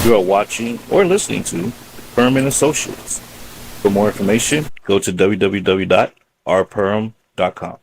You are watching or listening to Purham and Associates. For more information, go to www.rpurham.com.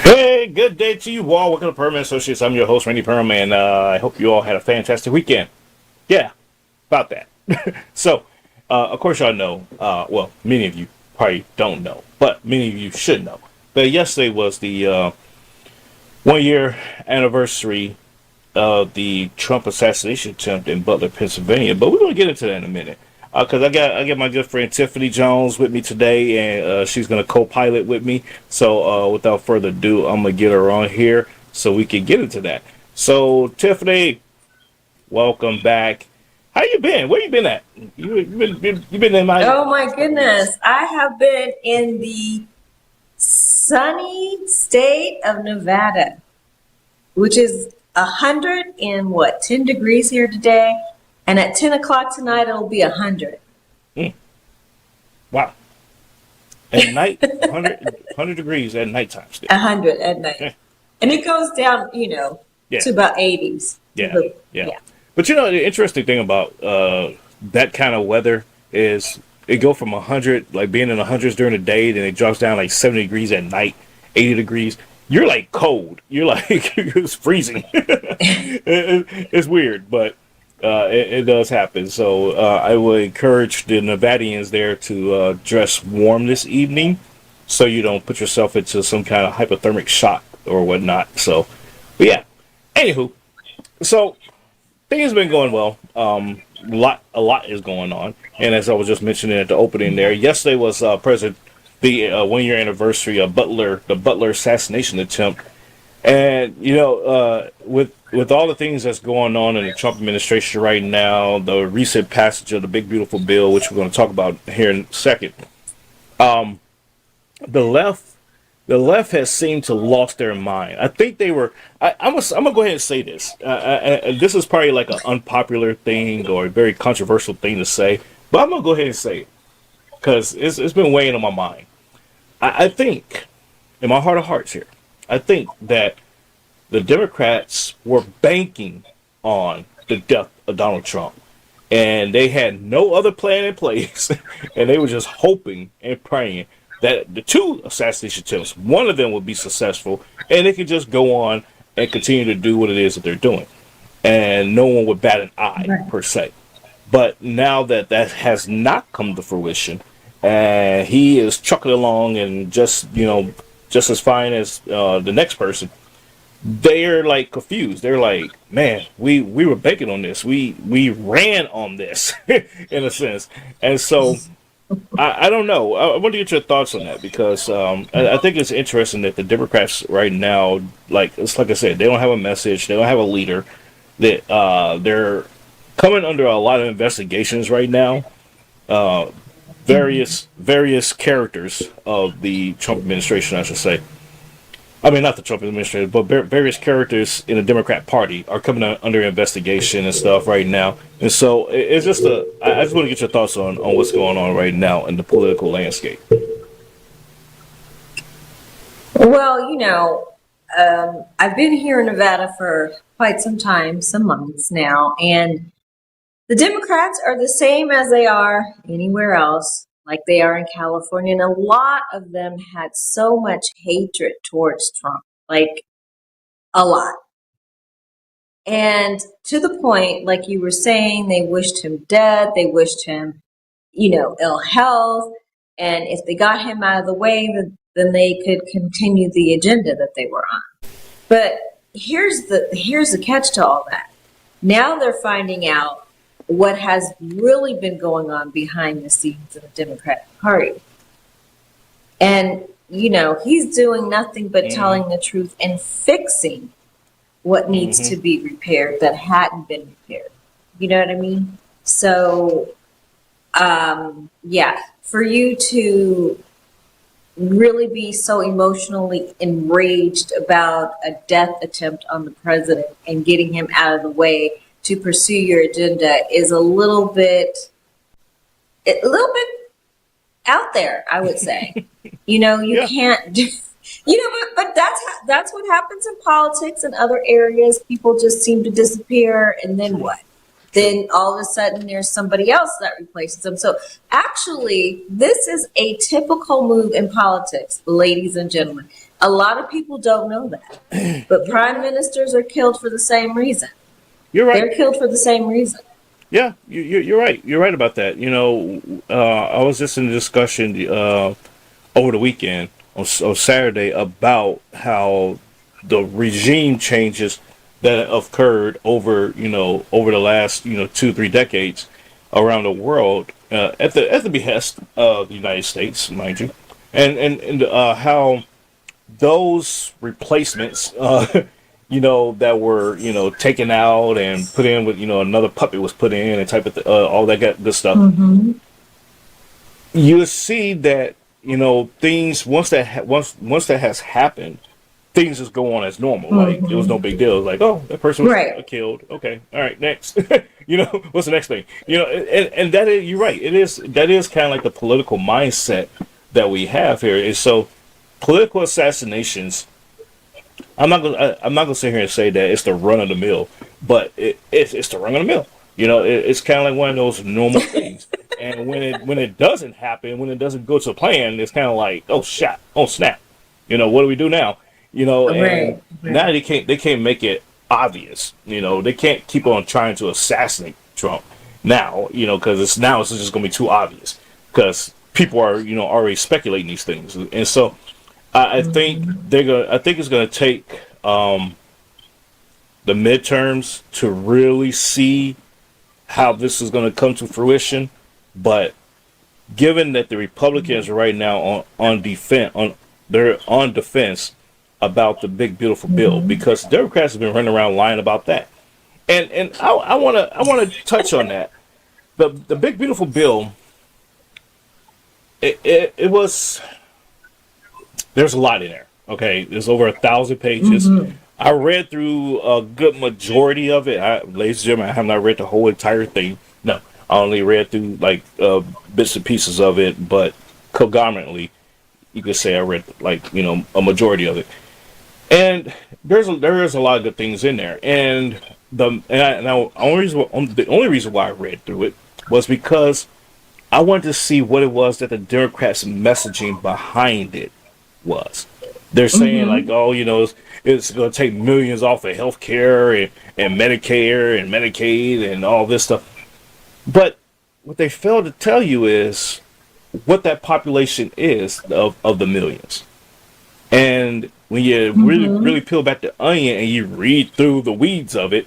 Hey, good day to you all. Welcome to Purham and Associates. I'm your host, Randy Purham, and I hope you all had a fantastic weekend. Yeah, about that. Of course, y'all know, well, many of you probably don't know, but many of you should know. But yesterday was the 1 year anniversary of the Trump assassination attempt in Butler, Pennsylvania. But we're going to get into that in a minute. Because I got my good friend Tiffani Jones with me today, and she's going to co-pilot with me. So without further ado, I'm going to get her on here so we can get into that. So Tiffani, welcome back. How you been? Where you been at? You been in my... Oh my goodness. I have been in the sunny state of Nevada, which is 10 degrees here today. And at 10 o'clock tonight, it'll be 100. Wow. At night, 100 degrees at nighttime still. 100 at night. Okay. And it goes down, to about 80s. Yeah. But the interesting thing about that kind of weather is it go from 100, like being in the hundreds during the day, then it drops down like 70 degrees at night, 80 degrees. You're like cold. You're like, it's freezing. It's weird, but it does happen. So I would encourage the Nevadians there to dress warm this evening so you don't put yourself into some kind of hypothermic shock or whatnot. So, but yeah. Anywho, so things have been going well. A lot is going on. And as I was just mentioning at the opening there, yesterday was the 1 year anniversary of the Butler assassination attempt. And with all the things that's going on in the Trump administration right now, the recent passage of the big beautiful bill, which we're going to talk about here in a second, the left has seemed to lost their mind. I think they were. I'm gonna go ahead and say this. This is probably like an unpopular thing or a very controversial thing to say, but I'm gonna go ahead and say it because it's been weighing on my mind. I think, in my heart of hearts here, I think that the Democrats were banking on the death of Donald Trump. And they had no other plan in place. And they were just hoping and praying that the two assassination attempts, one of them would be successful. And they could just go on and continue to do what it is that they're doing. And no one would bat an eye, per se. But now that has not come to fruition, and he is trucking along and just as fine as the next person, they're like confused. They're like, man, we were banking on this. We ran on this in a sense. And so I don't know. I want to get your thoughts on that because I think it's interesting that the Democrats right now, it's like I said, they don't have a message. They don't have a leader. That they're coming under a lot of investigations right now. Various characters of the Trump administration, I should say. I mean, not the Trump administration, but various characters in the Democrat Party are coming under investigation and stuff right now. And so it's just I just want to get your thoughts on what's going on right now in the political landscape. Well, I've been here in Nevada for quite some time, some months now, and the Democrats are the same as they are anywhere else. like they are in California. And a lot of them had so much hatred towards Trump, like a lot. And to the point, like you were saying, they wished him dead, they wished him, ill health. And if they got him out of the way, then they could continue the agenda that they were on. But here's the catch to all that. Now they're finding out what has really been going on behind the scenes in the Democratic Party. And, he's doing nothing but telling the truth and fixing what needs to be repaired that hadn't been repaired. You know what I mean? So, for you to really be so emotionally enraged about a death attempt on the president and getting him out of the way to pursue your agenda is a little bit out there, I would say. You can't do, but that's what happens in politics and other areas. People just seem to disappear, and then what? Then all of a sudden there's somebody else that replaces them. So actually, this is a typical move in politics, ladies and gentlemen. A lot of people don't know that, but prime ministers are killed for the same reason. You're right. They're killed for the same reason. Yeah, you're right. You're right about that. I was just in a discussion over the weekend on Saturday about how the regime changes that have occurred over the last 2-3 decades around the world at the behest of the United States, mind you, and how those replacements that were taken out and put in with another puppet was put in and type of all that good stuff. You see that things once that has happened, things just go on as normal. Like it was no big deal. Like, oh, that person was killed. Okay, all right, next. What's the next thing? And that is, you're right. That is kind of like the political mindset that we have here. And so, political assassinations. I'm not gonna sit here and say that it's the run of the mill, but it's the run of the mill. It's kind of like one of those normal things. And when it doesn't happen, when it doesn't go to plan, it's kind of like, oh shit, oh snap. What do we do now? And now they can't make it obvious. They can't keep on trying to assassinate Trump now. Because it's just gonna be too obvious because people are already speculating these things, and so I think it's gonna take the midterms to really see how this is going to come to fruition. But given that the Republicans are right now they're on defense about the big beautiful bill, because Democrats have been running around lying about that, and I want to touch on that. The big beautiful bill. It was. There's a lot in there. Okay, there's over 1,000 pages. I read through a good majority of it. Ladies and gentlemen, I have not read the whole entire thing. No, I only read through like bits and pieces of it, but conglomerately, you could say I read like a majority of it. And there is a lot of good things in there. And the only reason why I read through it was because I wanted to see what it was that the Democrats' messaging behind it was. They're saying like, oh, it's going to take millions off of health care and Medicare and Medicaid and all this stuff. But what they fail to tell you is what that population is of the millions. And when you really peel back the onion and you read through the weeds of it,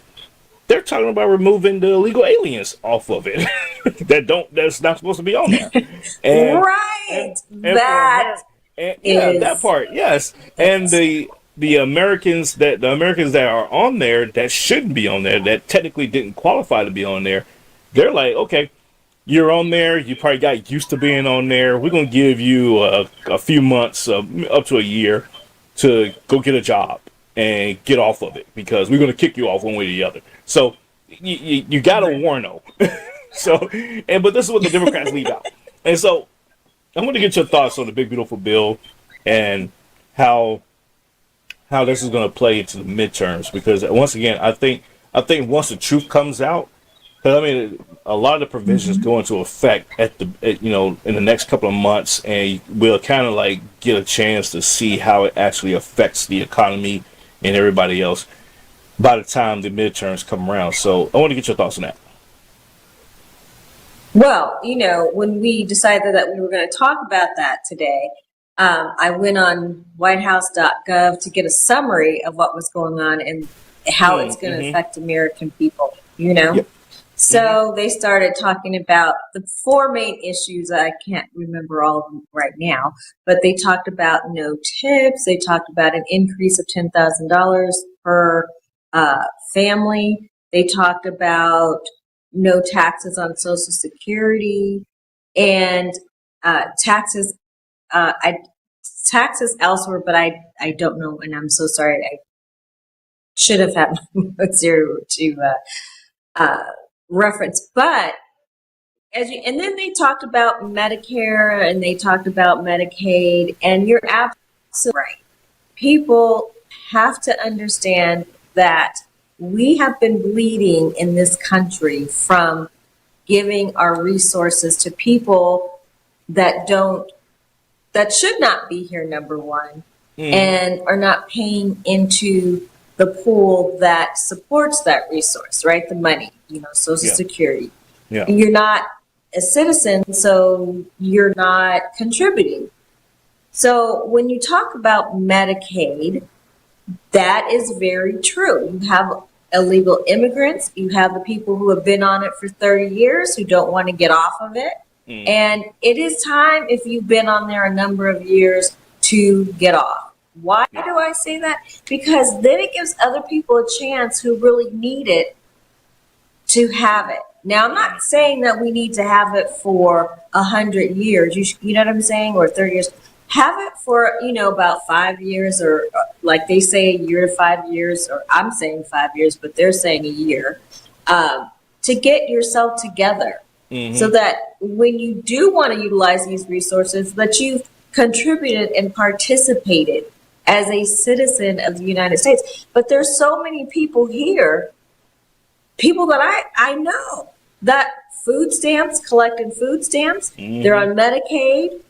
they're talking about removing the illegal aliens off of it that's not supposed to be on there. And, right. That part, yes. And the Americans that are on there that shouldn't be on there, that technically didn't qualify to be on there, they're like, okay, you're on there. You probably got used to being on there. We're gonna give you a few months, up to a year, to go get a job and get off of it, because we're gonna kick you off one way or the other. So you got a warno. But this is what the Democrats leave out. And so I want to get your thoughts on the big beautiful bill and how this is going to play into the midterms, because once again, I think once the truth comes out, 'Cause, I mean, a lot of the provisions Mhm. go into effect in the next couple of months, and we'll kind of like get a chance to see how it actually affects the economy and everybody else by the time the midterms come around. So I want to get your thoughts on that. Well, when we decided that we were going to talk about that today, I went on whitehouse.gov to get a summary of what was going on and how it's going to Mm-hmm. affect American people. Yep. Mm-hmm. So they started talking about the four main issues. I can't remember all of them right now, but they talked about no tips. They talked about an increase of $10,000 per family. They talked about no taxes on Social Security and taxes. I taxes elsewhere, but I don't know, and I'm so sorry. I should have had my notes here to uh, reference, but and then they talked about Medicare and they talked about Medicaid, and you're absolutely right. People have to understand that we have been bleeding in this country from giving our resources to people that don't that should not be here, number one, Mm-hmm. and are not paying into the pool that supports that resource, right? The money, Social Yeah. Security. Yeah. You're not a citizen, so you're not contributing. So when you talk about Medicaid, that is very true. You have illegal immigrants, you have the people who have been on it for 30 years who don't want to get off of it. Mm-hmm. And it is time, if you've been on there a number of years, to get off. Why Yeah. do I say that? Because then it gives other people a chance who really need it to have it. Now, I'm not saying that we need to have it for 100 years. You know what I'm saying, or 30 years. Have it for about 5 years, or like they say, a year to 5 years, or I'm saying 5 years, but they're saying a year, to get yourself together, so Mm-hmm. that when you do want to utilize these resources, that you've contributed and participated as a citizen of the United States. But there's so many people here, people that I know, that food stamps, collecting food stamps, they're Mm-hmm. on Medicaid,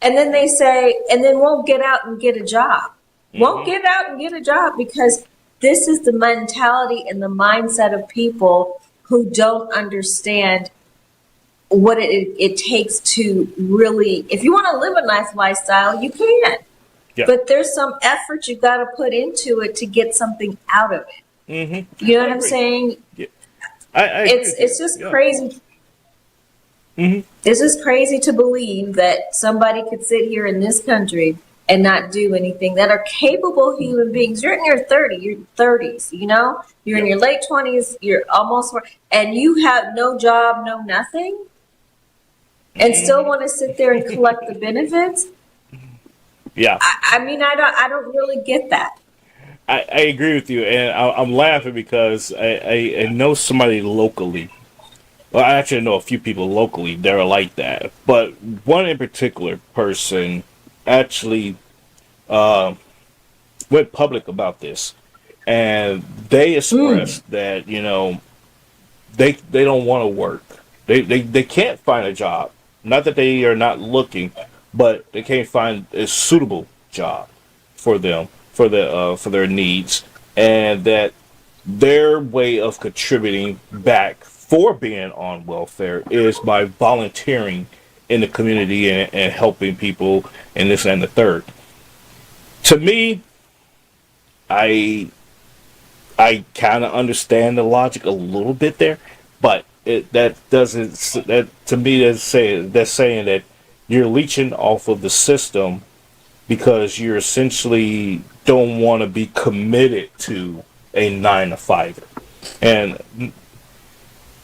and then they say, and then won't get out and get a job. Won't Mm-hmm. get out and get a job because this is the mentality and the mindset of people who don't understand what it takes to really, if you want to live a nice lifestyle, you can. Yeah. But there's some effort you got to put into it to get something out of it. Mm-hmm. You know I what I'm agree. saying? Yeah. I agree with It's you. just Yeah. crazy. Mm-hmm. It's just crazy to believe that somebody could sit here in this country and not do anything, that are capable human beings. You're in your 30s, you're in Yep. your late 20s, you're almost, and you have no job, no nothing, and still want to sit there and collect the benefits. Yeah. I mean, I don't really get that. I agree with you, and I'm laughing because I know somebody locally. Well, I actually know a few people locally that are like that, but one in particular person actually uh, went public about this, and they Mm, expressed that they don't want to work. They can't find a job. Not that they are not looking, but they can't find a suitable job for them for their needs, and that their way of contributing back for being on welfare is by volunteering in the community and helping people and this and the third. To me, I I kind of understand the logic a little bit there, but that doesn't that to me that's saying that you're leeching off of the system because you essentially don't want to be committed to a 9 to 5. And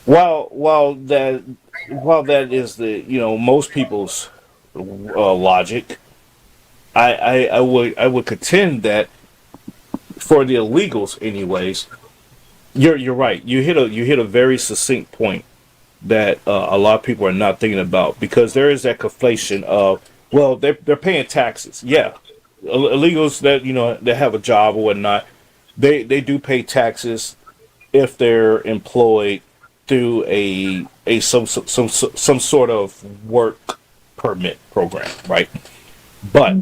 while that while that is the most people's logic, I would contend that for the illegals, anyways, you're right. You hit a very succinct point that a lot of people are not thinking about because there is that conflation of, well, they're paying taxes. Yeah, illegals that have a job or whatnot, they do pay taxes if they're employed through some sort of work permit program, right? But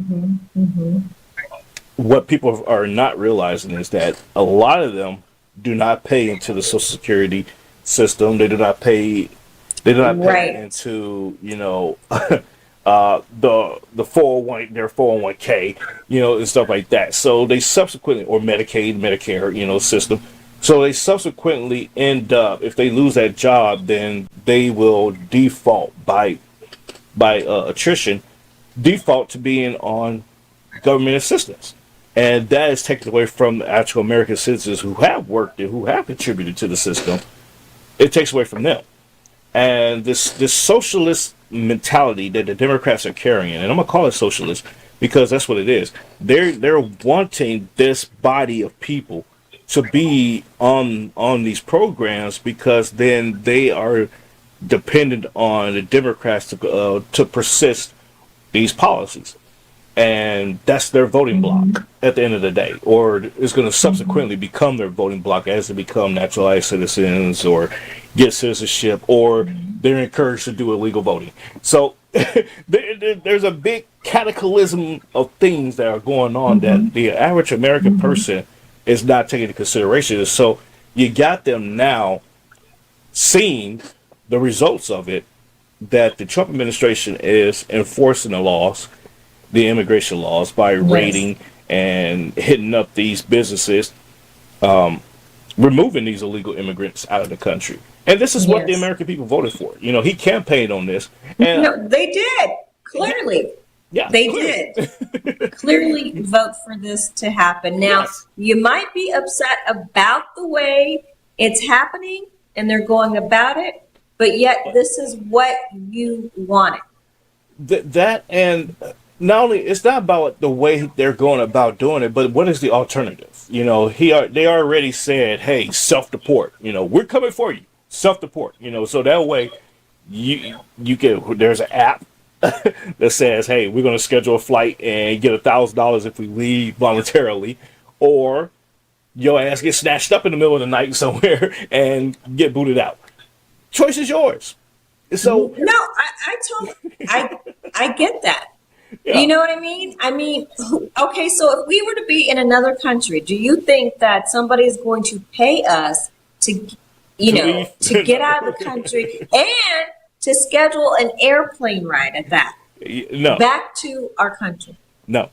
what people are not realizing is that a lot of them do not pay into the Social Security system. They do not pay. They do not pay Right. into the 401 their 401k, and stuff like that. So they subsequently, or Medicaid, Medicare, system. So they subsequently end up, if they lose that job, then they will default by attrition, default to being on government assistance. And that is taken away from the actual American citizens who have worked and who have contributed to the system. It takes away from them. And this socialist mentality that the Democrats are carrying, and I'm gonna call it socialist because that's what it is. They're wanting this body of people to be on these programs because then they are dependent on the Democrats to persist these policies. And that's their voting bloc at the end of the day, or is going to subsequently become their voting bloc as they become naturalized citizens or get citizenship, or they're encouraged to do illegal voting. So there's a big cataclysm of things that are going on that the average American person is not taking into consideration. So you got them now seeing the results of it, that the Trump administration is enforcing the immigration laws, by raiding and hitting up these businesses, removing these illegal immigrants out of the country. And this is what the American people voted for. He campaigned on this. And No, they did. Clearly. Yeah, They did. Clearly vote for this to happen. Now, you might be upset about the way it's happening and they're going about it, but yet this is what you wanted. That and not only, it's not about the way they're going about doing it, but what is the alternative? They already said, hey, self-deport. We're coming for you. Self-deport. So that way you can, there's an app that says, hey, we're going to schedule a flight and get $1,000 if we leave voluntarily, or your ass gets snatched up in the middle of the night somewhere and get booted out. Choice is yours. So no, I get that. yeah. You know what I mean? Okay, so if we were to be in another country, do you think that somebody's going to pay us to get out of the country and to schedule an airplane ride at that? No. Back to our country. No,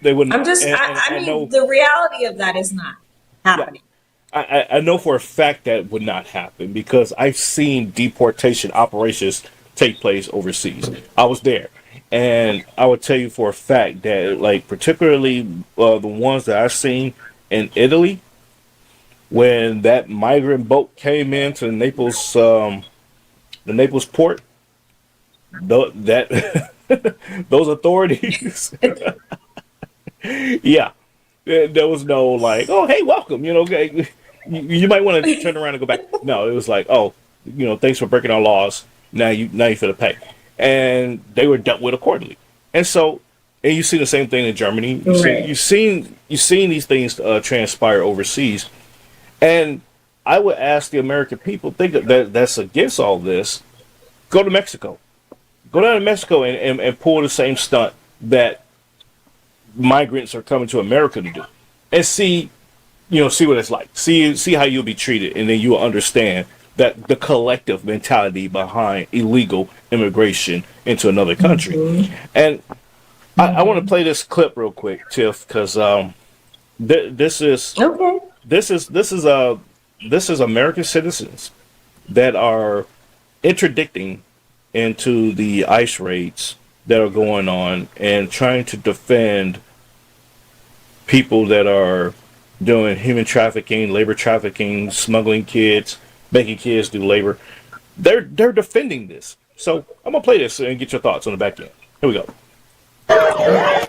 they wouldn't. I mean, the reality of that is not happening. I know for a fact that would not happen because I've seen deportation operations take place overseas. I was there, and I would tell you for a fact that, like, particularly the ones that I've seen in Italy, when that migrant boat came into Naples, the Naples port, those authorities, yeah, there was no like, oh, hey, welcome, okay. You might want to turn around and go back. No, it was like, oh, thanks for breaking our laws. Now you feel the pay, and they were dealt with accordingly. And so, and you see the same thing in Germany. You've seen these things transpire overseas. And I would ask the American people, think that's against all this, go to Mexico, go down to Mexico and pull the same stunt that migrants are coming to America to do, and see what it's like. See how you'll be treated, and then you'll understand that the collective mentality behind illegal immigration into another country. And I want to play this clip real quick, Tiff, because this is American citizens that are interdicting into the ICE raids that are going on and trying to defend people that are doing human trafficking, labor trafficking, smuggling kids, making kids do labor. They're defending this. So I'm gonna play this and get your thoughts on the back end. Here we go.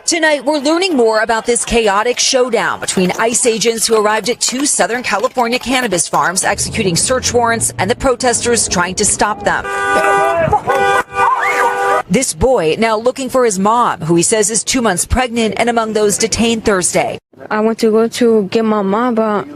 Tonight, we're learning more about this chaotic showdown between ICE agents who arrived at 2 Southern California cannabis farms executing search warrants and the protesters trying to stop them. This boy now looking for his mom, who he says is 2 months pregnant and among those detained Thursday. I went to go to get my mom, but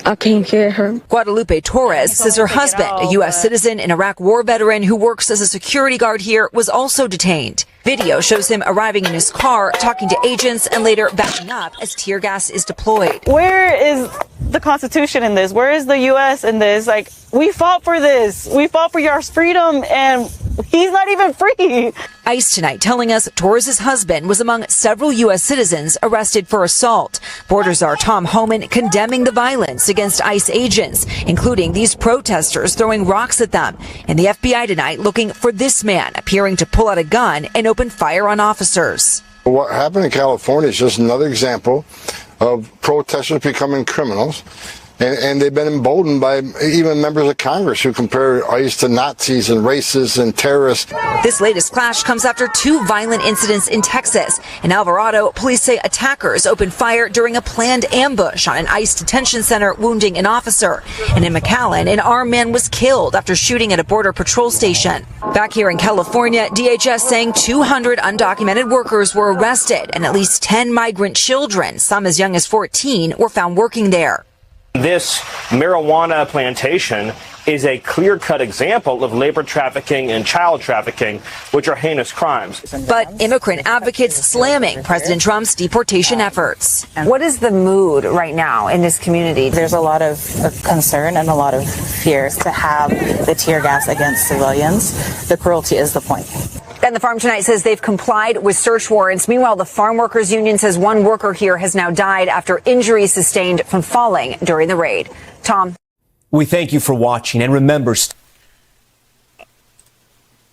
I can't hear her. Guadalupe Torres says her husband, a U.S. citizen and Iraq war veteran who works as a security guard here, was also detained. Video shows him arriving in his car, talking to agents, and later backing up as tear gas is deployed. Where is the Constitution in this? Where is the U.S. in this? Like, we fought for this. We fought for your freedom, and he's not even free. ICE tonight telling us Torres' husband was among several U.S. citizens arrested for assault. Border Czar Tom Homan condemning the violence against ICE agents, including these protesters throwing rocks at them. And the FBI tonight looking for this man appearing to pull out a gun and open fire on officers. What happened in California is just another example of protesters becoming criminals. And they've been emboldened by even members of Congress who compare ICE to Nazis and racists and terrorists. This latest clash comes after two violent incidents in Texas. In Alvarado, police say attackers opened fire during a planned ambush on an ICE detention center, wounding an officer. And in McAllen, an armed man was killed after shooting at a border patrol station. Back here in California, DHS saying 200 undocumented workers were arrested and at least 10 migrant children, some as young as 14, were found working there. This marijuana plantation is a clear-cut example of labor trafficking and child trafficking, which are heinous crimes. But immigrant advocates slamming President Trump's deportation efforts. What is the mood right now in this community? There's a lot of concern and a lot of fears to have the tear gas against civilians. The cruelty is the point. And the farm tonight says they've complied with search warrants. Meanwhile, the Farm Workers Union says one worker here has now died after injuries sustained from falling during the raid. Tom. We thank you for watching, and remember,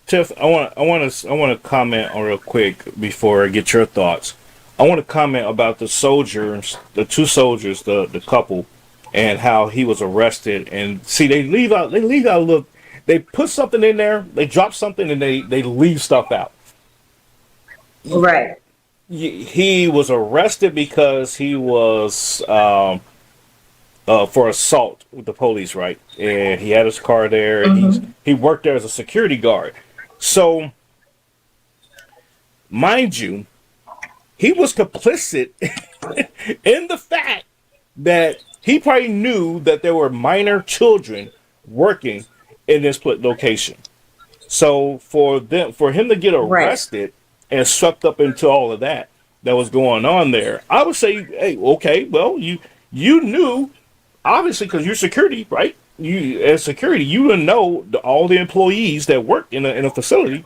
Tiff, I want to comment on real quick before I get your thoughts. I want to comment about the soldiers, the two soldiers, the couple, and how he was arrested. And see, they leave out a little. They put something in there, they drop something, and they leave stuff out. Right. He was arrested because he was for assault with the police, right? And he had his car there, and he worked there as a security guard. So, mind you, he was complicit in the fact that he probably knew that there were minor children working in this location. So for him to get arrested and swept up into all of that was going on there, I would say, hey, okay, well, you knew, obviously, because you're security, right? You as security, you would know all the employees that work in a facility.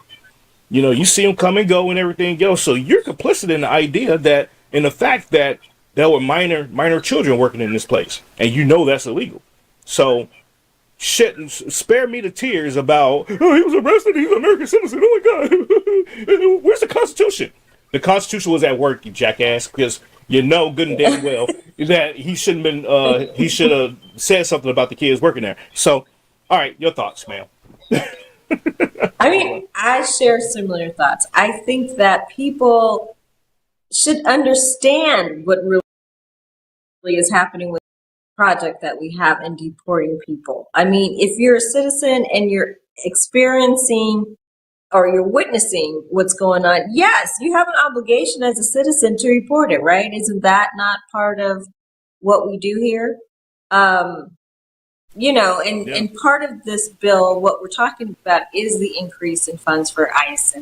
You know, you see them come and go and everything else. So you're complicit in the idea that, in the fact that there were minor children working in this place, and you know that's illegal. So, shit, spare me the tears about, oh, he was arrested, he's an American citizen, oh my God. Where's the Constitution? The Constitution was at work, you jackass, because you know good and damn well that he shouldn't been, he should have said something about the kids working there. So, all right, your thoughts, ma'am. I mean, I share similar thoughts. I think that people should understand what really is happening with the project that we have in deporting people. I mean, if you're a citizen and you're experiencing or you're witnessing what's going on, yes, you have an obligation as a citizen to report it, right? Isn't that not part of what we do here? You know, and part of this bill, what we're talking about is the increase in funds for ICE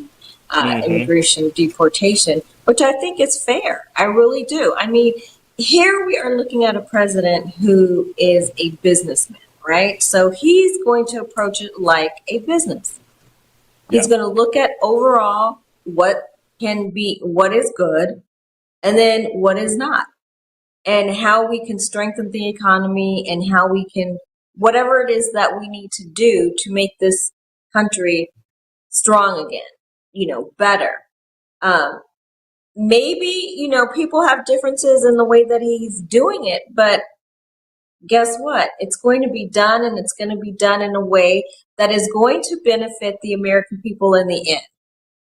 and immigration deportation, which I think is fair. I really do. I mean, here we are looking at a president who is a businessman, right? So he's going to approach it like a business. He's going to look at overall what is good and then what is not, and how we can strengthen the economy and how we can, whatever it is that we need to do to make this country strong again, you know, better. Maybe, you know, people have differences in the way that he's doing it, but guess what? It's going to be done, and it's going to be done in a way that is going to benefit the American people in the end.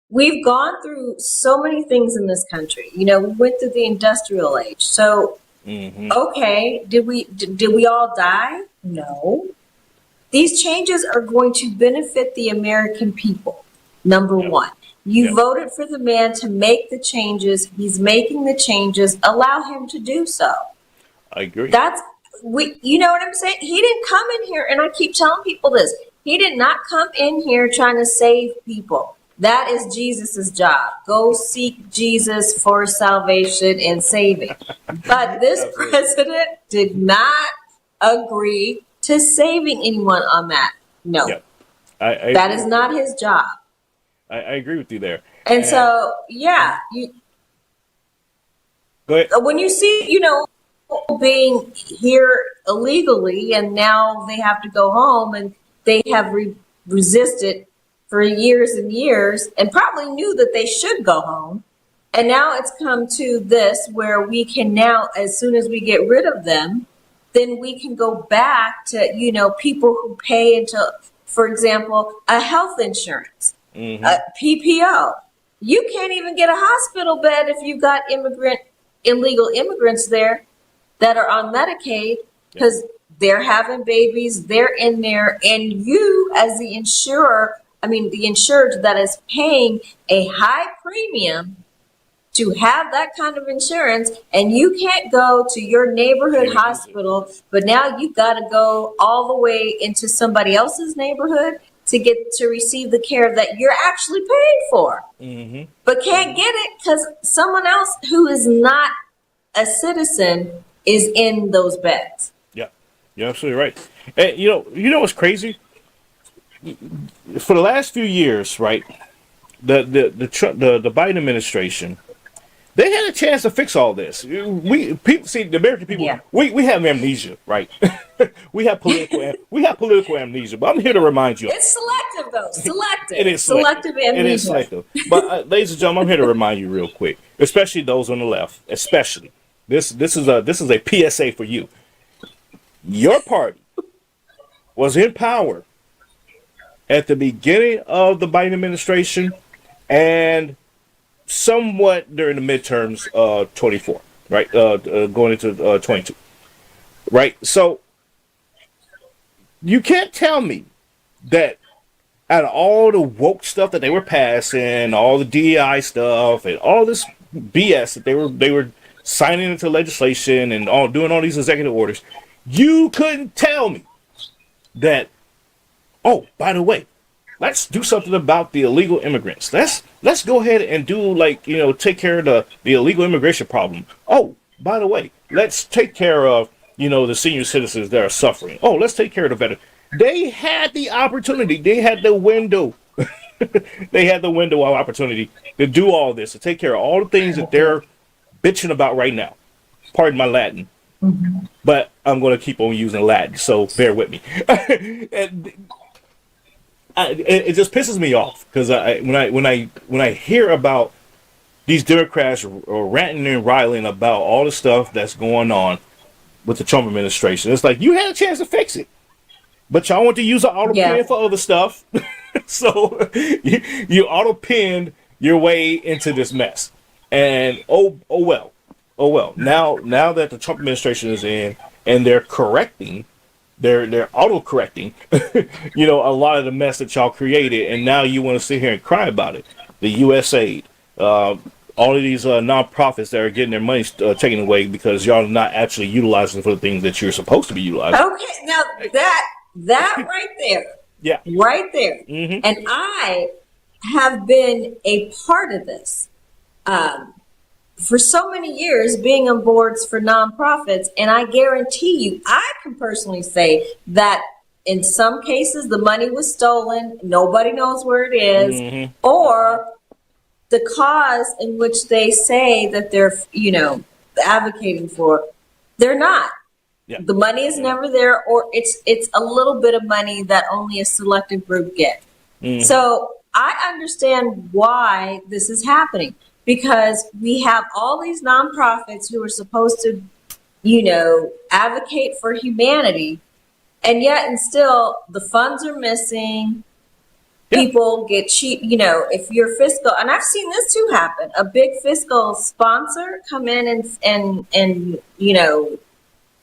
We've gone through so many things in this country. You know, we went through the industrial age. So, okay, did we all die? No. These changes are going to benefit the American people, number one. You voted for the man to make the changes. He's making the changes. Allow him to do so. I agree. You know what I'm saying? He didn't come in here, and I keep telling people this. He did not come in here trying to save people. That is Jesus's job. Go seek Jesus for salvation and saving. But this president did not agree to saving anyone on that. No, Yep. I that agree is with not you. his job. I agree with you there. And so, yeah, Go ahead. when you see, being here illegally and now they have to go home and they have resisted for years and years and probably knew that they should go home. And now it's come to this where we can now, as soon as we get rid of them, then we can go back to, people who pay into, for example, a health insurance, a PPO. You can't even get a hospital bed if you've got illegal immigrants there that are on Medicaid because they're having babies, they're in there, and you as the the insured that is paying a high premium to have that kind of insurance, and you can't go to your neighborhood hospital, but now you got to go all the way into somebody else's neighborhood to receive the care that you're actually paid for, but can't get it because someone else who is not a citizen is in those beds. Yeah, you're absolutely right. And you know what's crazy? For the last few years, right? The Biden administration, they had a chance to fix all this. The American people, we have amnesia, right? we have political amnesia. But I'm here to remind you. It's selective, though. Selective. It is selective amnesia. It is selective. But ladies and gentlemen, I'm here to remind you real quick, especially those on the left, especially. This is a PSA for you. Your party was in power at the beginning of the Biden administration and somewhat during the midterms 24, right? Going into 22, right? So you can't tell me that out of all the woke stuff that they were passing, all the DEI stuff, and all this BS that they were signing into legislation and doing all these executive orders, you couldn't tell me that, oh, by the way, let's do something about the illegal immigrants. Let's go ahead and take care of the illegal immigration problem. Oh, by the way, let's take care of, the senior citizens that are suffering. Oh, let's take care of the veterans. They had the opportunity. They had the window. They had the window of opportunity to do all this, to take care of all the things that they're bitching about right now. Pardon my Latin. But I'm going to keep on using Latin, so bear with me. It just pisses me off because when I hear about these Democrats ranting and riling about all the stuff that's going on with the Trump administration, it's like you had a chance to fix it, but y'all want to use the auto pen for other stuff, so you auto pinned your way into this mess. And oh well. Now that the Trump administration is in and they're correcting. They're auto-correcting, a lot of the mess that y'all created, and now you want to sit here and cry about it. The USAID, all of these nonprofits that are getting their money taken away because y'all are not actually utilizing for the things that you're supposed to be utilizing. Okay, now that right there, right there, and I have been a part of this. For so many years being on boards for nonprofits, and I guarantee you, I can personally say that in some cases the money was stolen, nobody knows where it is, or the cause in which they say that they're, advocating for, they're not. Yeah. The money is never there, or it's a little bit of money that only a selective group get. So I understand why this is happening. Because we have all these nonprofits who are supposed to, advocate for humanity, and yet and still the funds are missing. People get cheap, if you're fiscal, and I've seen this too happen. A big fiscal sponsor come in and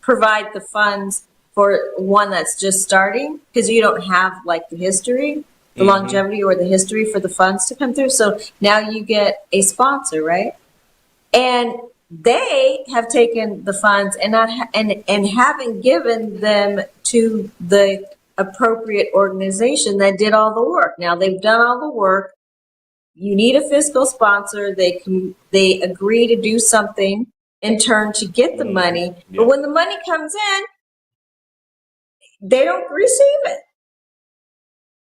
provide the funds for one that's just starting because you don't have the history. The longevity or the history for the funds to come through. So now you get a sponsor, right? And they have taken the funds and not and haven't given them to the appropriate organization that did all the work. Now they've done all the work. You need a fiscal sponsor. They agree to do something in turn to get the money. But when the money comes in, they don't receive it.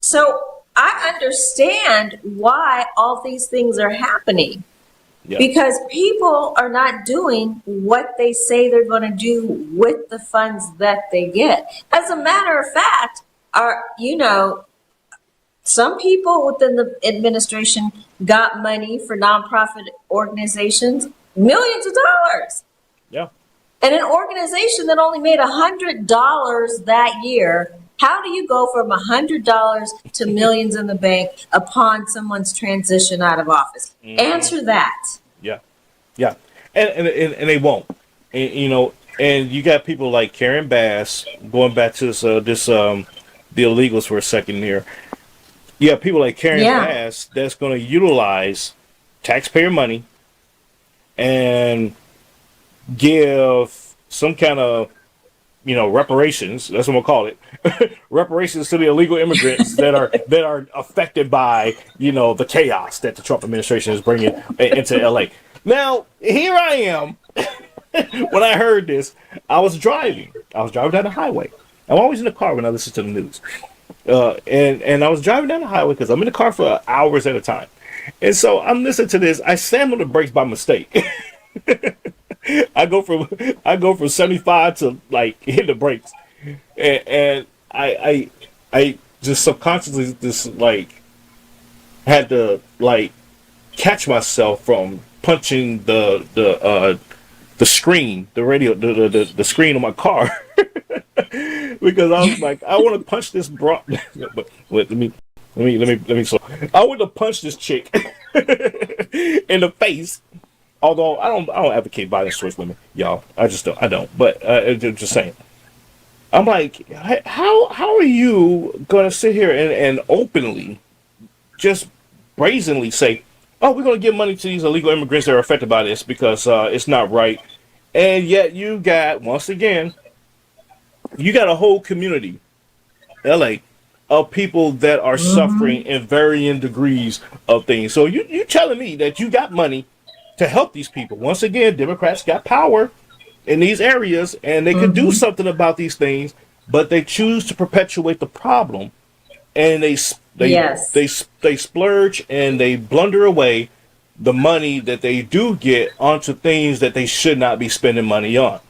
So I understand why all these things are happening. Because people are not doing what they say they're going to do with the funds that they get. As a matter of fact, some people within the administration got money for nonprofit organizations, millions of dollars. Yeah. And an organization that only made $100 that year, how do you go from $100 to millions in the bank upon someone's transition out of office? Answer that. Yeah, and they won't. And, and you got people like Karen Bass, going back to the illegals for a second here. You have people like Karen Bass that's going to utilize taxpayer money and give some kind of reparations. That's what we'll call it. Reparations to the illegal immigrants that are affected by the chaos that the Trump administration is bringing into LA. Now here I am. When I heard this, I was driving down the highway. I'm always in the car when I listen to the news, and I was driving down the highway because I'm in the car for hours at a time, and so I'm listening to this. I slammed on the brakes by mistake. I go from 75 to hit the brakes, and I just subconsciously just had to catch myself from punching the screen, the radio, the screen of my car, because I was like, I want to punch this bro. But wait, let me. So I want to punch this chick in the face. Although I don't advocate violence towards women, y'all. I don't. But just saying. I'm like, how are you gonna sit here and openly, just brazenly say, oh, we're gonna give money to these illegal immigrants that are affected by this because it's not right, and yet you got a whole community, LA, of people that are suffering in varying degrees of things. So you telling me that you got money to help these people? Once again, Democrats got power in these areas, and they could do something about these things, but they choose to perpetuate the problem, and they splurge and they blunder away the money that they do get onto things that they should not be spending money on.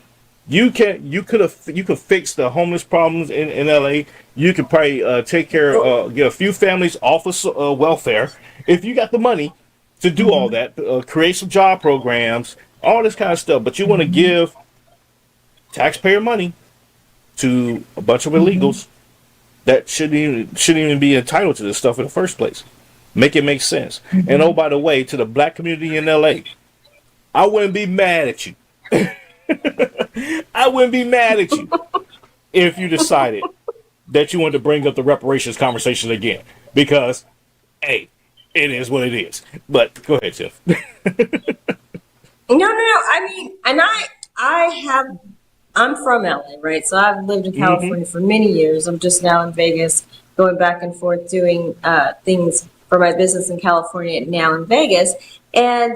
You could fix the homeless problems in LA. You could probably take care of get a few families off of welfare if you got the money to do all that, create some job programs, all this kind of stuff. But you want to give taxpayer money to a bunch of illegals that shouldn't even be entitled to this stuff in the first place. Make it make sense. And oh, by the way, to the black community in LA, I wouldn't be mad at you. I wouldn't be mad at you if you decided that you wanted to bring up the reparations conversation again, because, hey, it is what it is. But go ahead, Tiff. No. I mean, and I'm from LA, right? So I've lived in California for many years. I'm just now in Vegas, going back and forth doing things for my business in California, now in Vegas. And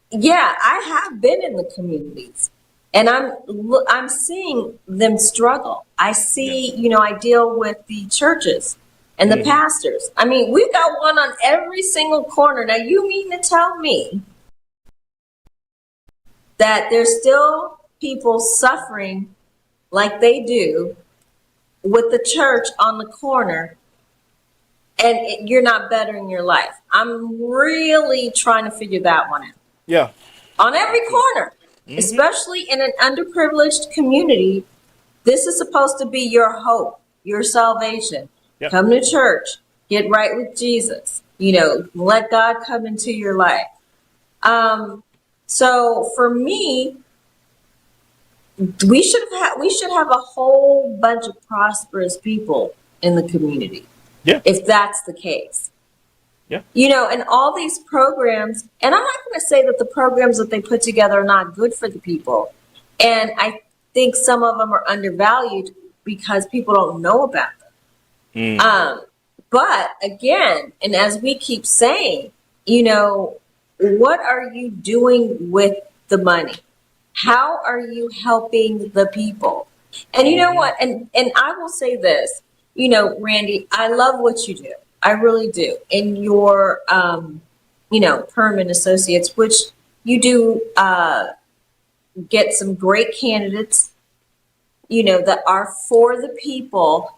yeah, I have been in the communities, and I'm seeing them struggle. I see, I deal with the churches and the pastors. I mean, we've got one on every single corner. Now, you mean to tell me that there's still people suffering like they do with the church on the corner, and you're not bettering your life? I'm really trying to figure that one out. Yeah. On every corner, especially in an underprivileged community, this is supposed to be your hope, your salvation. Yep. Come to church, get right with Jesus, let God come into your life. So for me, we should have a whole bunch of prosperous people in the community. Yeah. If that's the case. Yeah. You know, and all these programs, and I'm not going to say that the programs that they put together are not good for the people. And I think some of them are undervalued because people don't know about them. But again, and as we keep saying, you know, what are you doing with the money? How are you helping the people? And you know what? And I will say this, you know, Randy, I love what you do. I really do. In your, you know, Purham and Associates, which you do get some great candidates, you know, that are for the people,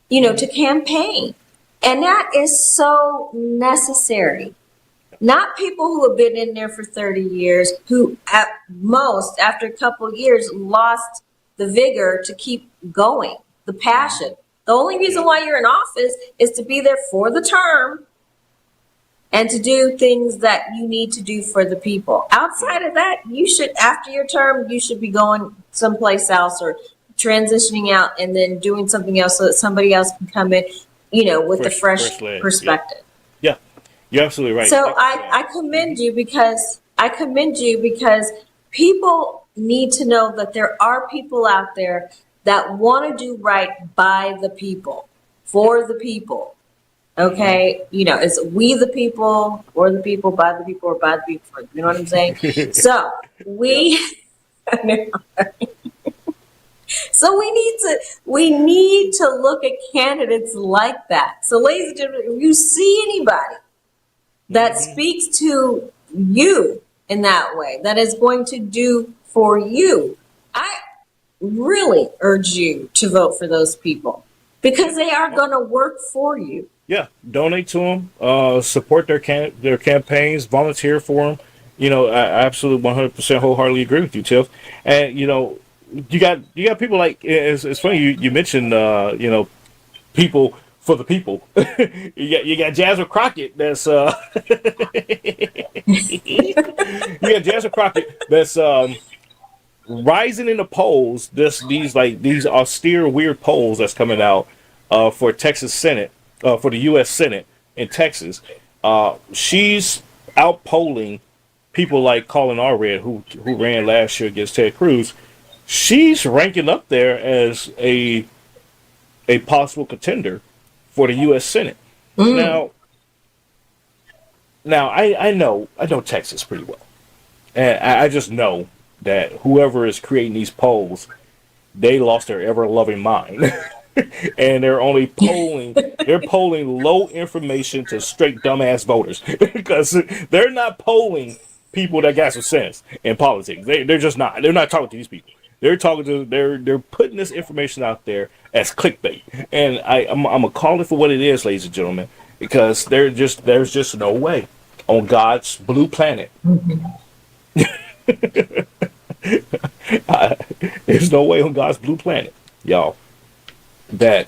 you know, to campaign. And that is so necessary. Not people who have been in there for 30 years, who at most, after a couple of years, lost the vigor to keep going, the passion. The only reason why you're in office is to be there for the term and to do things that you need to do for the people. Outside of that, you should, after your term, you should be going someplace else or transitioning out and then doing something else so that somebody else can come in, you know, with a fresh lead. perspective. Yeah. You're absolutely right. So I commend you because people need to know that there are people out there that want to do right by the people, for the people. Okay, you know, it's we the people, for the people, by the people, or by the people. You know what I'm saying? So we, so we need to look at candidates like that. So, ladies and gentlemen, if you see anybody that speaks to you in that way, that is going to do for you, I really urge you to vote for those people because they are going to work for you. Yeah, donate to them, support their campaigns, volunteer for them. You know, I absolutely 100% wholeheartedly agree with you, Tiff. And you know, you got people like it's funny you mentioned you know, people for the people. you got Jasmine Crockett that's you got Jasmine Crockett that's rising in the polls. These austere weird polls that's coming out for Texas Senate. For the U.S. Senate in Texas, she's outpolling people like Colin Allred, who ran last year against Ted Cruz. She's ranking up there as a possible contender for the U.S. Senate. Now I know Texas pretty well, and I just know that whoever is creating these polls, they lost their ever-loving mind. And they're only polling low information to straight dumbass voters because they're not polling people that got some sense in politics. They're just not. They're not talking to these people. They're putting this information out there as clickbait. And I'm gonna call it for what it is, ladies and gentlemen, because there's just no way on God's blue planet. There's no way on God's blue planet, y'all, that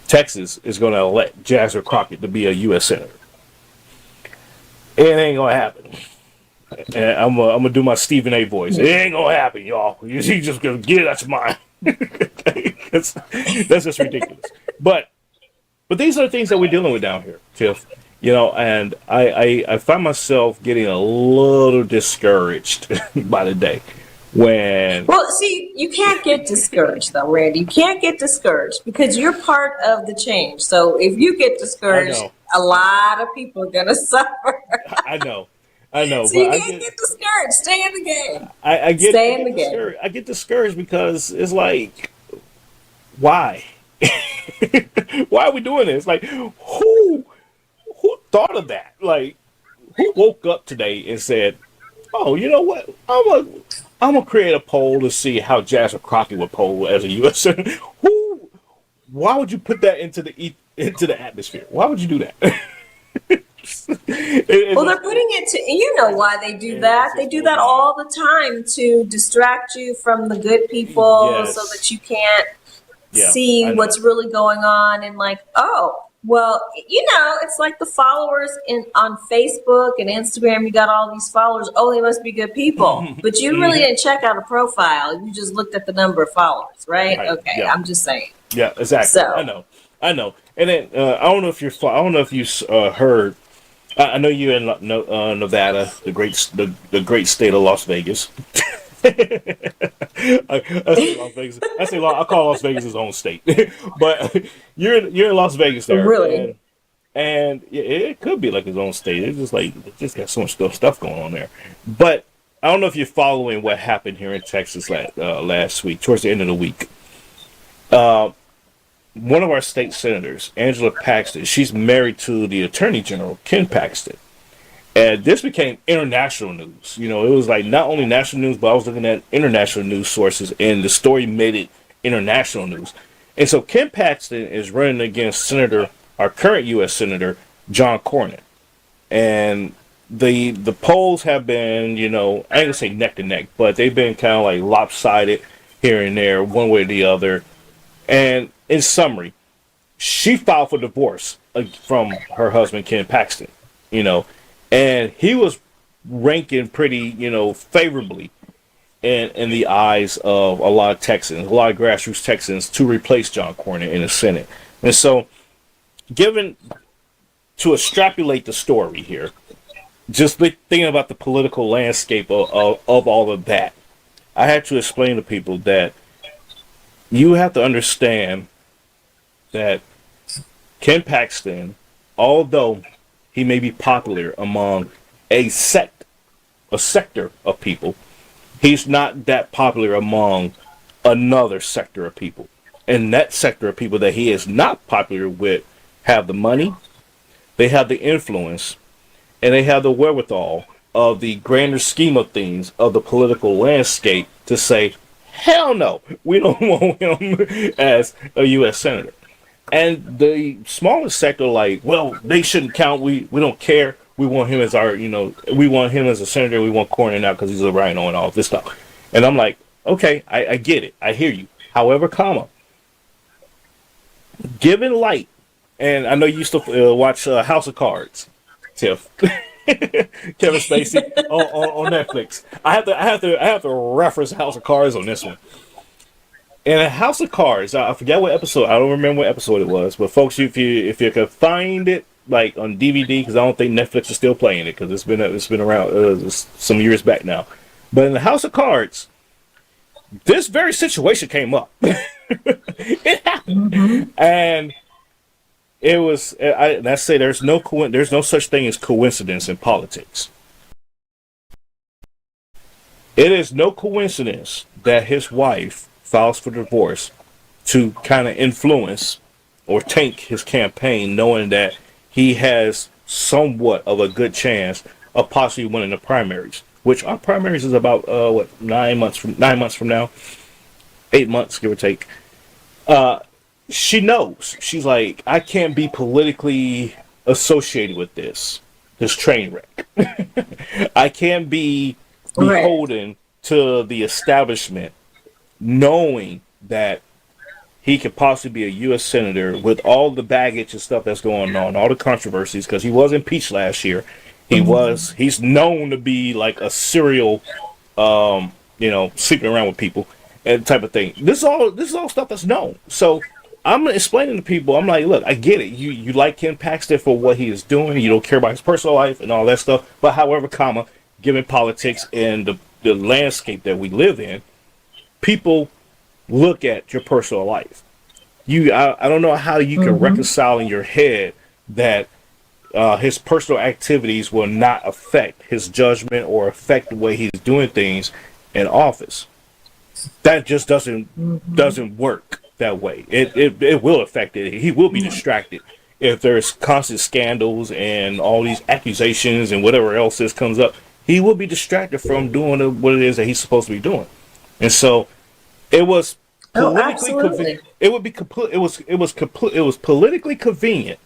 Texas is going to elect Jasmine Crockett to be a U.S. Senator. It ain't going to happen. And I'm going to do my Stephen A. voice. It ain't going to happen, y'all. You just going to get it out your mind. That's just ridiculous. But these are the things that we're dealing with down here, Tiff. You know, and I find myself getting a little discouraged by the day. Well, see, you can't get discouraged though, Randy. You can't get discouraged because you're part of the change. So if you get discouraged, a lot of people are going to suffer. I know. So you can't get discouraged. Stay in the game. Stay in the game. I get discouraged because it's like, why? Why are we doing this? Like, who thought of that? Like, who woke up today and said, oh, you know what? I'm gonna create a poll to see how Jasmine Crockett would poll as a U.S. Senator. Why would you put that into the atmosphere? Why would you do that? Well, they're putting it to, you know why they do that. They do that all the time to distract you from the good people so that you can't see what's really going on and like, oh, well, you know, it's like the followers on Facebook and Instagram. You got all these followers. Oh, they must be good people. But you really didn't check out a profile. You just looked at the number of followers, right? Okay, yeah. I'm just saying. Yeah, exactly. So, I know. And then I don't know if you heard. I know you're in Nevada, the great state of Las Vegas. I say Las Vegas. I call Las Vegas his own state, but you're in Las Vegas there, Really? and it could be like his own state. It's just like it just got so much stuff going on there. But I don't know if you're following what happened here in Texas last week, towards the end of the week. One of our state senators, Angela Paxton, she's married to the Attorney General, Ken Paxton. And this became international news. You know, it was like not only national news, but I was looking at international news sources, and the story made it international news. And so Ken Paxton is running against our current U.S. Senator, John Cornyn. And the polls have been, you know, I ain't gonna say neck to neck, but they've been kind of like lopsided here and there, one way or the other. And in summary, she filed for divorce from her husband, Ken Paxton, you know, and he was ranking pretty, you know, favorably in the eyes of a lot of Texans, a lot of grassroots Texans, to replace John Cornyn in the Senate. And so, to extrapolate the story here, just thinking about the political landscape of all of that, I had to explain to people that you have to understand that Ken Paxton, although he may be popular among a sector of people, he's not that popular among another sector of people. And that sector of people that he is not popular with have the money, they have the influence, and they have the wherewithal of the grander scheme of things of the political landscape to say, hell no, we don't want him as a U.S. Senator. And the smallest sector, like, well, they shouldn't count. We don't care. We want him as we want him as a senator. We want Cornyn out because he's a rhino and all this stuff. And I'm like, okay, I get it. I hear you. However, given light, and I know you used to watch House of Cards, Tiff. Kevin Spacey on Netflix. I have to reference House of Cards on this one. In a House of Cards, I forget what episode. I don't remember what episode it was. But folks, if you could find it like on DVD, because I don't think Netflix is still playing it because it's been around some years back now. But in the House of Cards, this very situation came up. It happened, and it was. I say there's no such thing as coincidence in politics. It is no coincidence that his wife files for divorce to kind of influence or tank his campaign, knowing that he has somewhat of a good chance of possibly winning the primaries, which our primaries is about 9 months from now, 8 months give or take. She knows. She's like, I can't be politically associated with this train wreck. I can't be beholden to the establishment, knowing that he could possibly be a U.S. Senator with all the baggage and stuff that's going on, all the controversies, because he was impeached last year. He's known to be like a serial, sleeping around with people and type of thing. This is all stuff that's known. So I'm explaining to people, I'm like, look, I get it. You like Ken Paxton for what he is doing. You don't care about his personal life and all that stuff. But however, given politics and the landscape that we live in, people look at your personal life. I don't know how you can reconcile in your head that his personal activities will not affect his judgment or affect the way he's doing things in office. That just doesn't work that way. It will affect it. He will be distracted if there's constant scandals and all these accusations and whatever else this comes up. He will be distracted from doing what it is that he's supposed to be doing. And so it was politically convenient. It was politically convenient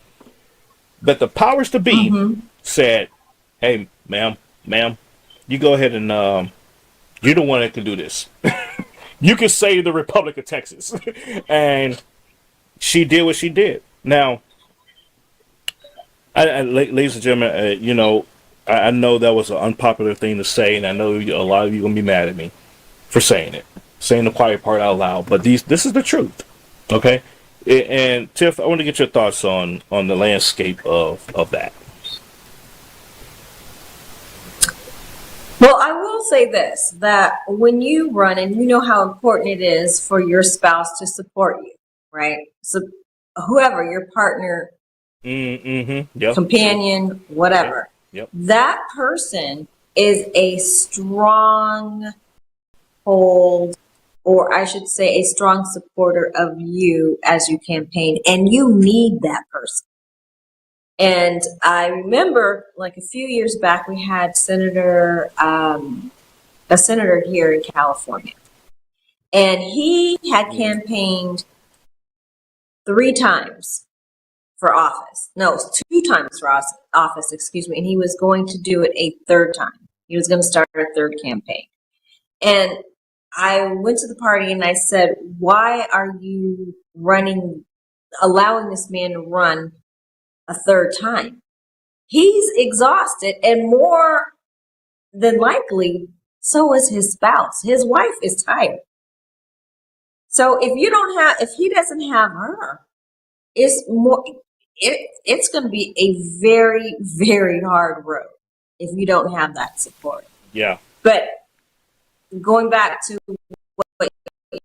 that the powers to be said, "Hey, ma'am, you go ahead and you're the one that can do this. You can save the Republic of Texas." And she did what she did. Now, ladies and gentlemen, I know that was an unpopular thing to say, and I know a lot of you are going to be mad at me for saying the quiet part out loud, but this is the truth, okay? And Tiff, I want to get your thoughts on the landscape of that. Well, I will say this, that when you run, and you know how important it is for your spouse to support you, right? So whoever, your partner, Yep. companion, whatever, Yep. that person is a strong hold, or I should say a strong supporter of you as you campaign, and you need that person. And I remember like a few years back, we had a senator here in California, and he had campaigned 3 times for office. No, it was 2 times for office, excuse me. And he was going to do it a third time. He was going to start a third campaign. And I went to the party and I said, why are you allowing this man to run a third time? He's exhausted, and more than likely, so is his spouse. His wife is tired. So if he doesn't have her, it's going to be a very, very hard road if you don't have that support. Yeah. But going back to what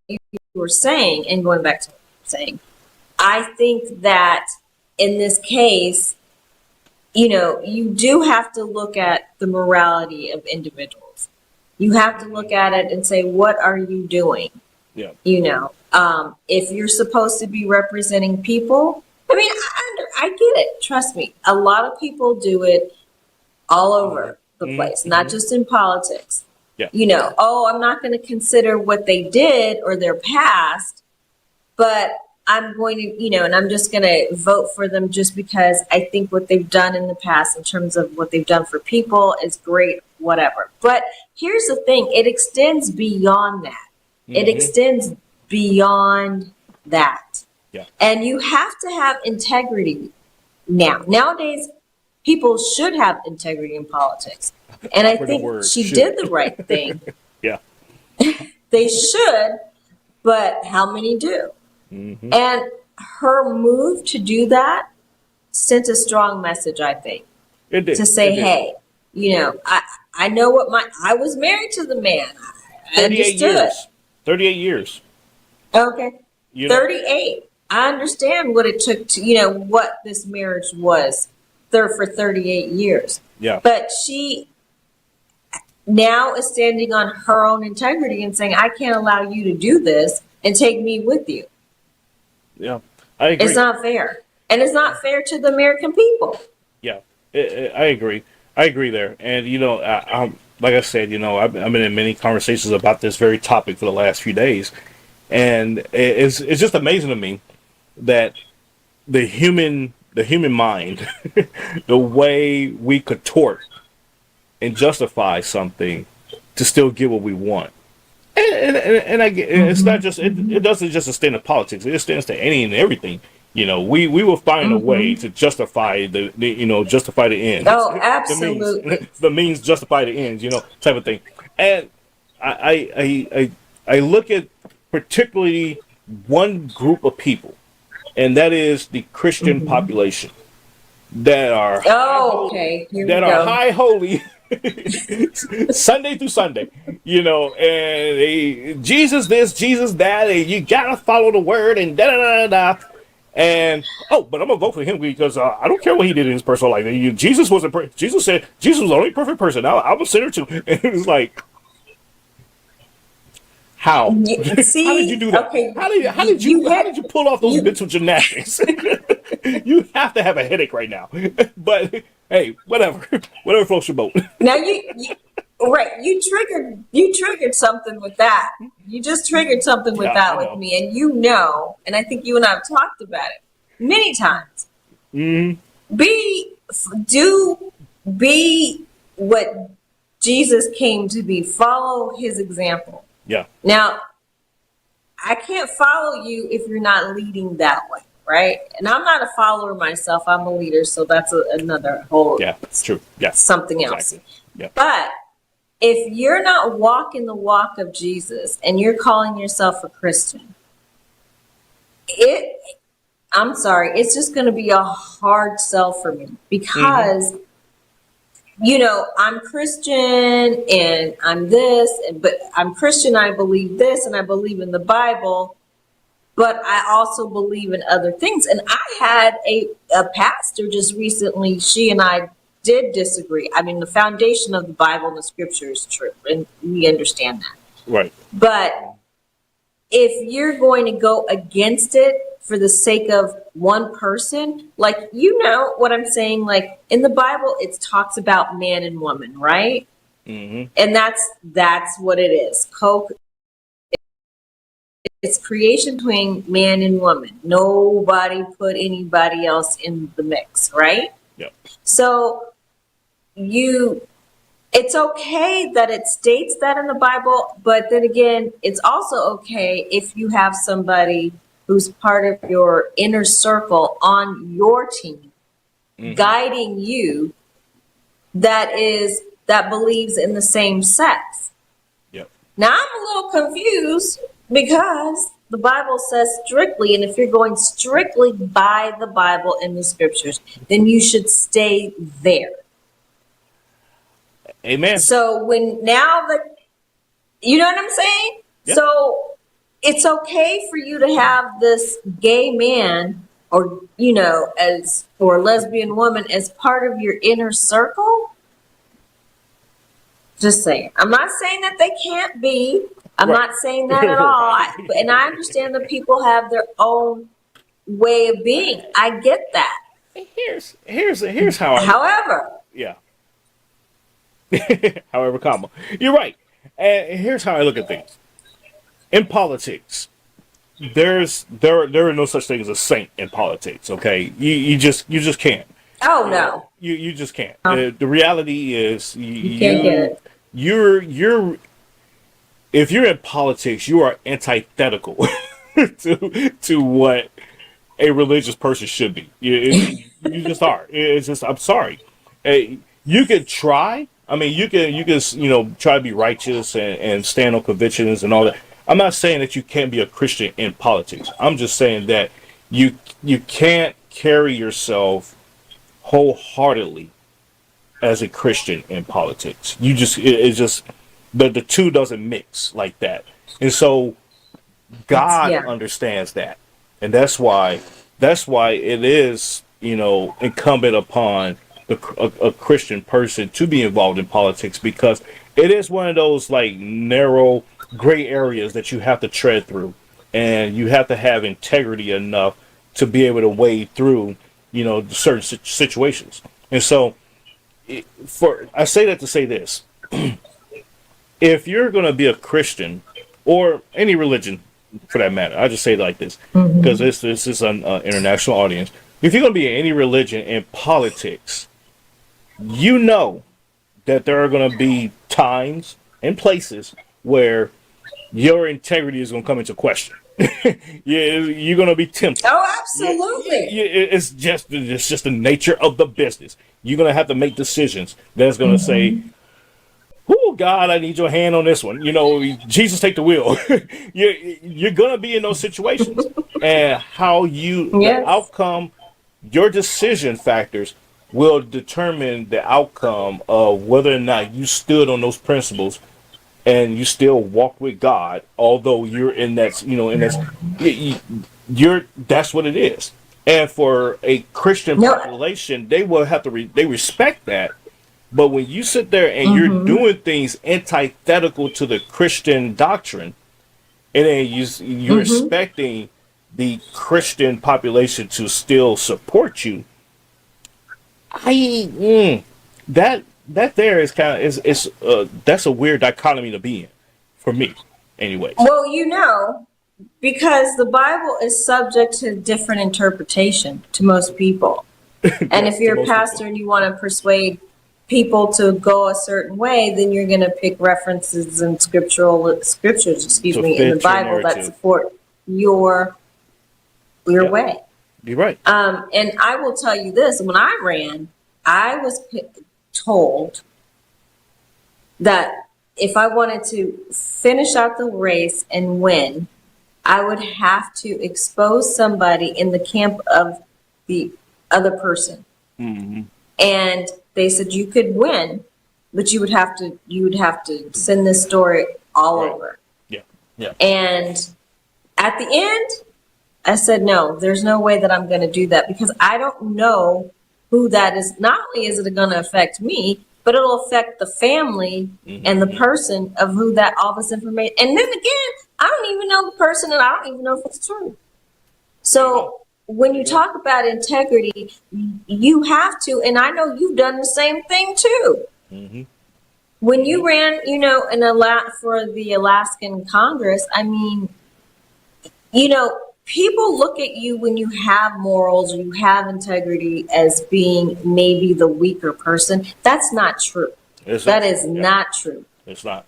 you were saying, and going back to what you were saying, I think that in this case, you do have to look at the morality of individuals. You have to look at it and say, what are you doing? Yeah. If you're supposed to be representing people, I mean, I get it. Trust me. A lot of people do it all over the place, not just in politics. Yeah. I'm not going to consider what they did or their past, but I'm going to, and I'm just going to vote for them just because I think what they've done in the past in terms of what they've done for people is great, whatever. But here's the thing. It extends beyond that. It extends beyond that. Yeah. And you have to have integrity now. Nowadays, people should have integrity in politics. And I think she did the right thing. Yeah. They should, but how many do? And her move to do that sent a strong message, I think. It did. To say, hey, I know I was married to the man. I 38 understood. years. 38 years. Okay. 38. I understand what it took to, what this marriage was for 38 years. Yeah. But she now is standing on her own integrity and saying, I can't allow you to do this and take me with you. Yeah. I agree. It's not fair. And it's not fair to the American people. Yeah. I agree. I agree there. And, I'm like I said, I've been in many conversations about this very topic for the last few days. And it's just amazing to me that the human mind, the way we contort and justify something to still get what we want. And I get, it's not just it doesn't just extend to politics. It extends to any and everything. We will find a way to justify justify the ends. Oh, absolutely. The means justify the ends, type of thing. And I look at particularly one group of people, and that is the Christian population that are high holy Sunday through Sunday, and Jesus this, Jesus that, and you gotta follow the word, and da da da da. And but I'm gonna vote for him because I don't care what he did in his personal life. Jesus wasn't. Jesus said Jesus was the only perfect person. I'm a sinner too. And it was like, how? See, how did you do that? Okay, how did you pull off those mental gymnastics? You have to have a headache right now. But hey, whatever floats your boat. Now you triggered something with that. You just triggered something with that with me, and and I think you and I have talked about it many times. Be what Jesus came to be. Follow his example. Yeah. Now, I can't follow you if you're not leading that way, right? And I'm not a follower myself. I'm a leader, so that's another whole. Yeah, it's true. Yeah, something else. Exactly. Yeah. But if you're not walking the walk of Jesus and you're calling yourself a Christian, I'm sorry, it's just going to be a hard sell for me because, I'm Christian and I'm this, but I'm Christian, I believe this, and I believe in the Bible, but I also believe in other things. And I had a pastor just recently, she and I did disagree. I mean, the foundation of the Bible and the scripture is true, and we understand that. Right. But if you're going to go against it for the sake of one person, like, what I'm saying, like in the Bible, it talks about man and woman, right? Mm-hmm. And that's what it is. It's creation between man and woman. Nobody put anybody else in the mix, right? Yep. So it's okay that it states that in the Bible, but then again, it's also okay if you have somebody who's part of your inner circle on your team, guiding you, that believes in the same sex. Yep. Now I'm a little confused because the Bible says strictly, and if you're going strictly by the Bible and the scriptures, then you should stay there. Amen. So you know what I'm saying? Yep. So it's okay for you to have this gay man or, or a lesbian woman as part of your inner circle. Just saying. I'm not saying that they can't be. I'm Right. not saying that at all. And I understand that people have their own way of being. I get that. Here's how I. However, Yeah. However, comma. You're right. And here's how I look at things. In politics, there are no such thing as a saint in politics. Okay, you just can't. oh no. You just can't. The reality is You can't get it. You're if you're in politics, you are antithetical to what a religious person should be. You just are. It's just, I'm sorry. You could try. I mean, you can try to be righteous and stand on convictions and all that. I'm not saying that you can't be a Christian in politics. I'm just saying that you can't carry yourself wholeheartedly as a Christian in politics. It's just the two doesn't mix like that. And so God understands that. And that's why it is, incumbent upon a Christian person to be involved in politics, because it is one of those like narrow gray areas that you have to tread through, and you have to have integrity enough to be able to wade through, certain situations. And so I say that to say this. If you're going to be a Christian or any religion for that matter, I just say it like this because this is an international audience. If you're going to be in any religion and politics, you know that there are going to be times and places where your integrity is going to come into question. You're going to be tempted. Oh, absolutely. It's just the nature of the business. You're going to have to make decisions that's going to say, "Oh God, I need your hand on this one." Jesus, take the wheel. You're going to be in those situations, and how the outcome, your decision factors will determine the outcome of whether or not you stood on those principles and you still walk with God, although you're in that, that's what it is. And for a Christian population, they will have to they respect that. But when you sit there and you're doing things antithetical to the Christian doctrine, and then you're expecting the Christian population to still support you, that there is kind of that's a weird dichotomy to be in, for me, anyways. Well, because the Bible is subject to different interpretation to most people. And if you're a pastor and you want to persuade people to go a certain way, then you're going to pick references and scriptures, in the Bible that support your way. You're right. And I will tell you this: when I ran, I was told that if I wanted to finish out the race and win, I would have to expose somebody in the camp of the other person. And they said you could win, but you would have to send this story all over. Yeah. Yeah. And at the end, I said, no, there's no way that I'm going to do that, because I don't know who that is. Not only is it going to affect me, but it'll affect the family and the person of who that all this information. And then again, I don't even know the person, and I don't even know if it's true. So when you talk about integrity, you have to, and I know you've done the same thing too. When you ran, for the Alaskan Congress, I mean, people look at you when you have morals, you have integrity, as being maybe the weaker person. That's not true. That is not true. It's not.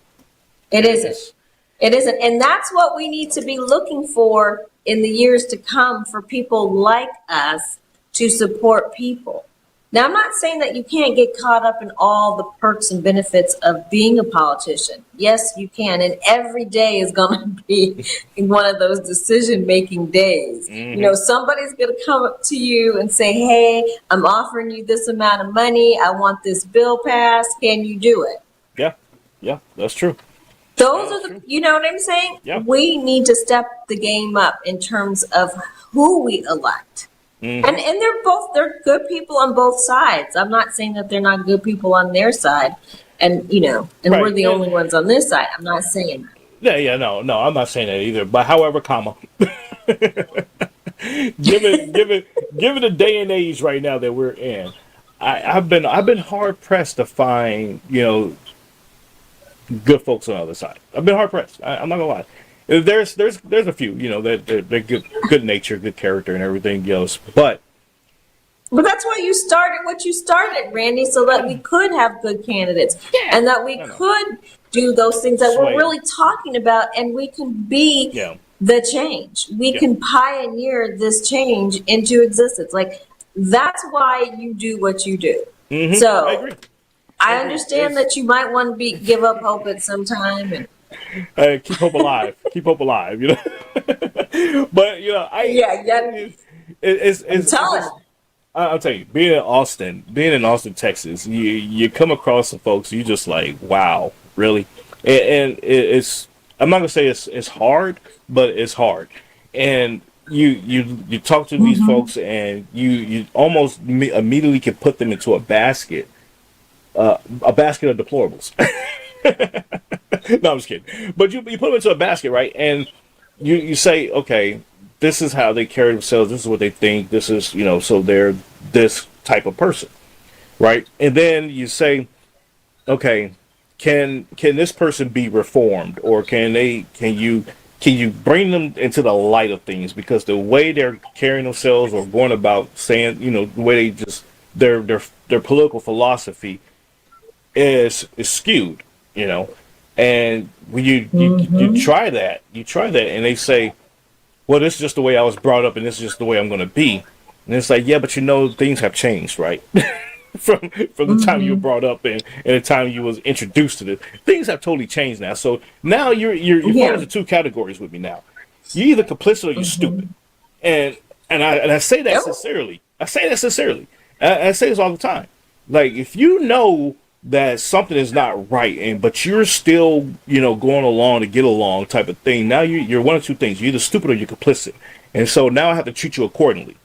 It isn't. It isn't. And that's what we need to be looking for in the years to come, for people like us to support people. Now, I'm not saying that you can't get caught up in all the perks and benefits of being a politician. Yes, you can. And every day is going to be one of those decision-making days. Somebody's going to come up to you and say, hey, I'm offering you this amount of money. I want this bill passed. Can you do it? Yeah. Yeah, that's true. Those are the, you know what I'm saying? Yeah. We need to step the game up in terms of who we elect. And they're good people on both sides. I'm not saying that they're not good people on their side, and we're the only ones on this side. I'm not saying that. No, I'm not saying that either. But however, given the day and age right now that we're in, I've been hard pressed to find good folks on the other side. I've been hard pressed. I'm not gonna lie. There's a few, that they're good nature, good character, and everything else. But that's why you started what you started, Randy, so that we could have good candidates, and that we could do those things that we're really talking about, and we can be the change. We can pioneer this change into existence. Like, that's why you do what you do. So I agree. I understand that you might want to give up hope at some time, and keep hope alive. Keep hope alive. But it's telling. I'll tell you, being in Austin, Texas, you come across some folks, you just like, wow, really? And it's, I'm not gonna say it's hard, but it's hard. And you talk to these folks, and you almost immediately can put them into a basket of deplorables. No, I'm just kidding. But you put them into a basket, right? And you say, okay, this is how they carry themselves. This is what they think. This is, so they're this type of person, right? And then you say, okay, can this person be reformed, or can you bring them into the light of things, because the way they're carrying themselves or going about saying, the way they just their political philosophy is skewed, and when you try that, and they say, well, this is just the way I was brought up, and this is just the way I'm going to be. And it's like, yeah, but things have changed, right? from the time you were brought up and the time you was introduced to this, things have totally changed now. So now you're falling into two categories with me now. You're either complicit or you're stupid, and I say that sincerely. I say that sincerely. I say this all the time. Like, if you know that something is not right, but you're still, going along to get along type of thing, now you're one of two things. You're either stupid or you're complicit. And so now I have to treat you accordingly.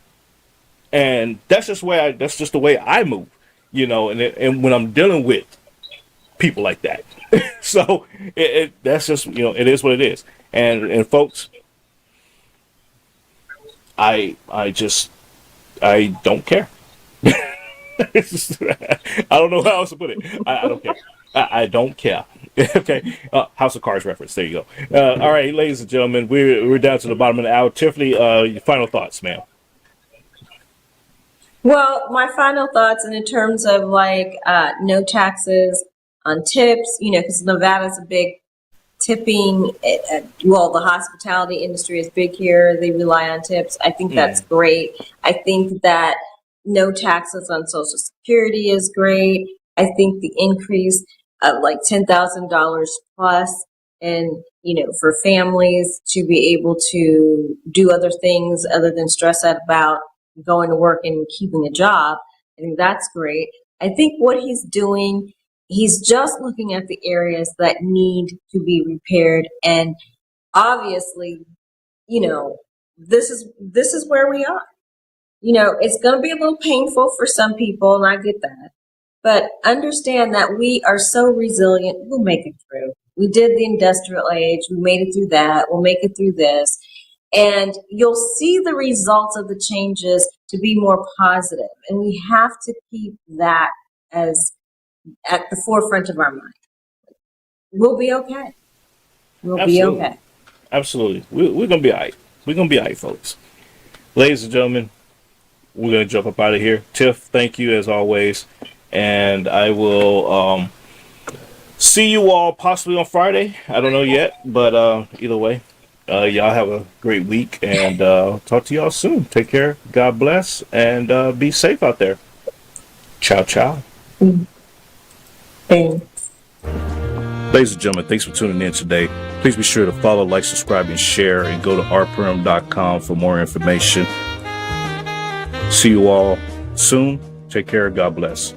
And that's just the way I move, and when I'm dealing with people like that. So that's just, it is what it is. And folks, I don't care. I don't know how else to put it. I don't care. I don't care. Okay. House of Cards reference. There you go. All right, ladies and gentlemen, we're down to the bottom of the hour. Tiffany, your final thoughts, ma'am. Well, my final thoughts, and in terms of no taxes on tips, because Nevada's a big tipping. The hospitality industry is big here. They rely on tips. I think that's great. I think that no taxes on Social Security is great. I think the increase of $10,000 plus and, for families to be able to do other things other than stress out about going to work and keeping a job. I think that's great. I think what he's doing, he's just looking at the areas that need to be repaired. And obviously, this is where we are. It's going to be a little painful for some people, and I get that. But understand that we are so resilient, we'll make it through. We did the industrial age, we made it through that, we'll make it through this. And you'll see the results of the changes to be more positive. And we have to keep that as at the forefront of our mind. We'll be okay. We'll be okay. Absolutely. We're going to be all right. We're going to be all right, folks. Ladies and gentlemen, we're going to jump up out of here. Tiff, thank you as always. And I will see you all possibly on Friday. I don't know yet, but either way, y'all have a great week, and talk to y'all soon. Take care. God bless, and be safe out there. Ciao, ciao. Thanks. Ladies and gentlemen, thanks for tuning in today. Please be sure to follow, like, subscribe, and share, and go to rpurham.com for more information. See you all soon. Take care. God bless.